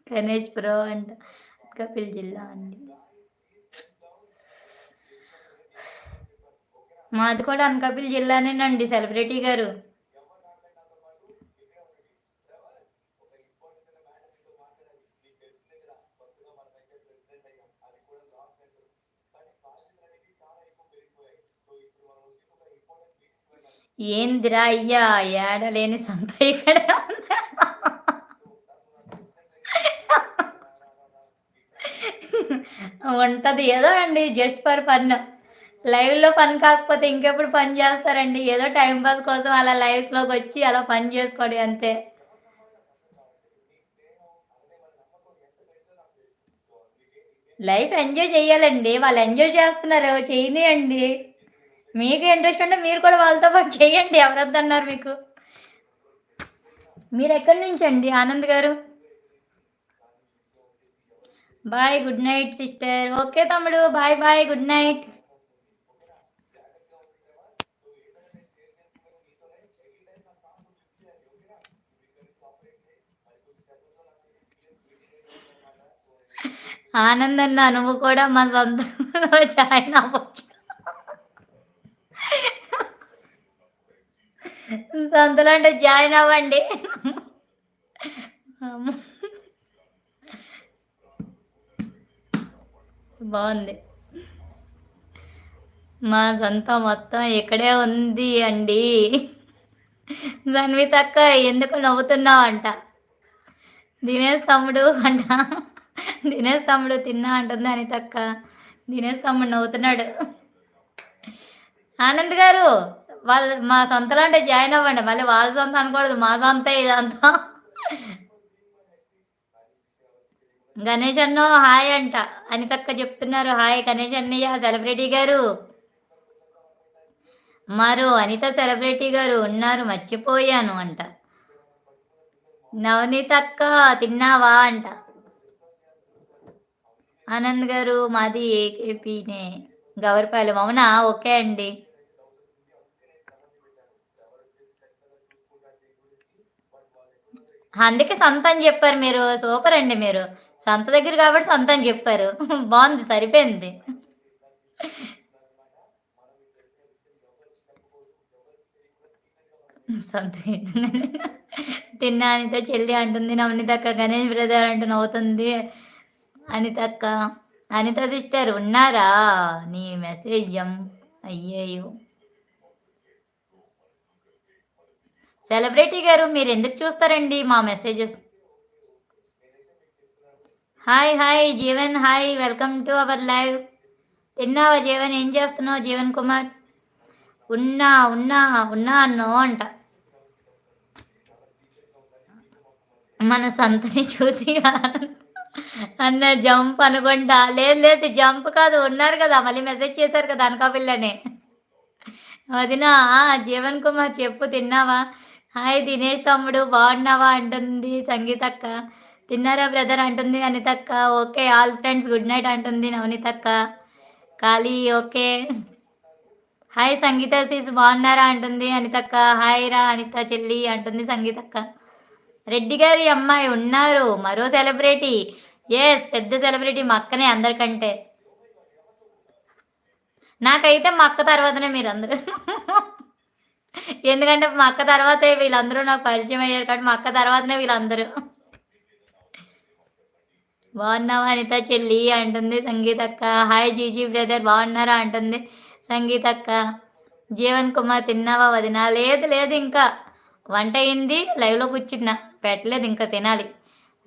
Ganesh pro అంట. అనకాపల్లి జిల్లా అండి. మాది కూడా అనకాపల్లి జిల్లానేనండి సెలబ్రిటీ గారు. ఏందిరా అయ్యా! ఏడలేని సంత ఇక్కడే ఉందా? ఉంటది. ఏదో అండి జస్ట్ ఫర్ ఫన్. లైవ్‌లో పని కాకపోతే ఇంకెప్పుడు పని జేస్తారండి. ఏదో టైమ్ పాస్ కోసం అలా లైవ్స్‌లోకొచ్చి అలా పని జేసుకోవడం అంతే. లైఫ్ ఎంజాయ్ చేయాలండి. వాళ్ళు ఎంజాయ్ చేస్తున్నారు. చేయనియండి. మీకు ఇంట్రెస్ట్ ఉంటే మీరు కూడా వాళ్ళతో పాటు చేయండి. ఎవరొద్దన్నారు మీకు? మీరెక్కడి నుంచండి ఆనంద్ గారు? Bye. Good night sister. Okay తమ్ముడు. Bye bye. Good night. Anand అన్న నువ్వు కూడా మా సొంతంలో జాయిన్ అవ్వచ్చు. సొంతలో అంటే జాయిన్ అవ్వండి. అమ్మో! బావుంది. మా సొంతం మొత్తం ఇక్కడే ఉంది అండి. "ధన్వితక్క ఎందుకు నవ్వుతున్నావంట?" "దినేష్ తమ్ముడు" అంట. "దినేష్ తమ్ముడు తిన్నా" అంటుంది అనితక్క. దినేష్ తమ్ముడు నవ్వుతున్నాడు. ఆనంద్ గారు వాళ్ళు మా సొంతలో అంటే జాయిన్ అవ్వండి. మళ్ళీ వాళ్ళ సొంతం అనకూడదు. మా సొంతే ఇదంతా. గణేష్ అన్నో హాయ్ అంట. అనితక్క చెప్తున్నారు. హాయ్ గణేష్ అన్నయ్య సెలబ్రిటీ గారు. మరో అనిత సెలబ్రిటీ గారు ఉన్నారు మర్చిపోయాను అంట. నవనీతక్క తిన్నావా అంట. ఆనంద్ గారు మాది ఏకేపీనే. గవరపాలెం. అవునా? ఓకే అండి. అందుకే సంత అని జెప్పారు మీరు. సూపర్ అండి మీరు. సంత దగ్గర కాబట్టి సంత అని జెప్పారు. బావుంది సరిపోయింది. సంత తిన్నా అనిత చెల్లి అంటుంది. నవనీతక్క గణేష్ బ్రదర్ అంటూ నవ్వుతుంది. అనితక్క. అనిత సిస్టర్ ఉన్నారా? నీ మెసేజ్ అయ్యయ్యో! సెలబ్రిటీ గారు మీరెందుకు చూస్తారండి మా messages? Hi hi Jeevan hi welcome to our live. తిన్నావా జీవన్? ఏం చేస్తున్నావు జీవన్ కుమార్? ఉన్నా, ఉన్నా, ఉన్నా అన్నో అంట. మన సంతని చూసి అన్న జంప్ అనుకుంటా. లేదు లేదు జంప్ కాదు. ఉన్నారు కదా! మళ్ళీ మెసేజ్ చేశారు కదా! అనకాపల్లి. వదిన జీవన్ కుమార్ చెప్పు తిన్నావా? హాయ్ దినేష్ తమ్ముడు బాగున్నావా? అంటుంది సంగీతక్క. తిన్నారా బ్రదర్ అంటుంది అనితక్క. Okay all friends good night అంటుంది నవనీతక్క. ఖాళీ ఓకే. హాయ్ సంగీత సిస్ బాగున్నారా? అంటుంది అనితక్క. హాయ్ రా అనిత చెల్లి అంటుంది సంగీతక్క. రెడ్డి గారి అమ్మాయి ఉన్నారు. మరో సెలబ్రిటీ. యెస్ పెద్ద సెలబ్రిటీ మా అక్కనే అందరికంటే. నాకైతే మా అక్క తర్వాతనే మీరందరూ. ఎందుకంటే మా అక్క తర్వాతే వీళ్ళందరూ నాకు పరిచయం అయ్యారు కాబట్టి మా అక్క తర్వాతనే వీళ్ళందరూ. బాగున్నావా అనిత చెల్లి అంటుంది సంగీతక్క. హాయ్ జీజీ బ్రదర్ బాగున్నారా? అంటుంది సంగీతక్క. జీవన్ కుమార్ తిన్నావా వదిన? లేదు లేదు ఇంకా. వంట అయింది లైవ్‌లో కూర్చున్నా. పెట్టలేదు ఇంకా తినాలి.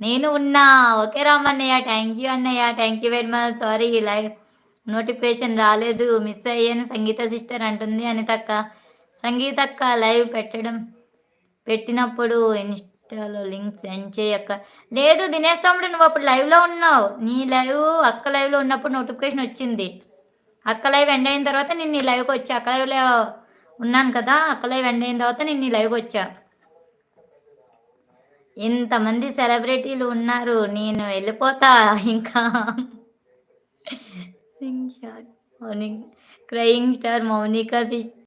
నేను ఉన్నా. ఓకే రామన్నయ్య. థ్యాంక్ యూ అన్నయ్య. Thank you very much. Sorry live notification రాలేదు. మిస్ అయ్యాను సంగీత సిస్టర్ అంటుంది అనితక్క. సంగీతక్క లైవ్ పెట్టినప్పుడు ఇన్‌స్టాలో లింక్ సెండ్ చేయక్క. లేదు దినేష్ తమ్ముడు నువ్వప్పుడు లైవ్‌లో ఉన్నావు. నీ లైవ్ అక్క లైవ్‌లో ఉన్నప్పుడు నోటిఫికేషన్ వచ్చింది. అక్క లైవ్ ఎండ్ అయిన తర్వాత నేను నీ లైవ్‌కొచ్చా. అక్క లైవ్‌లో ఉన్నాను కదా! అక్క లైవ్ ఎండ్ అయిన తర్వాత నేను నీ లైవ్‌కొచ్చా. ఇంతమంది సెలబ్రిటీలు ఉన్నారు. నేను వెళ్ళిపోతా ఇంకా. స్క్రీన్ షాట్ మౌని క్రయింగ్ స్టార్ మౌనిక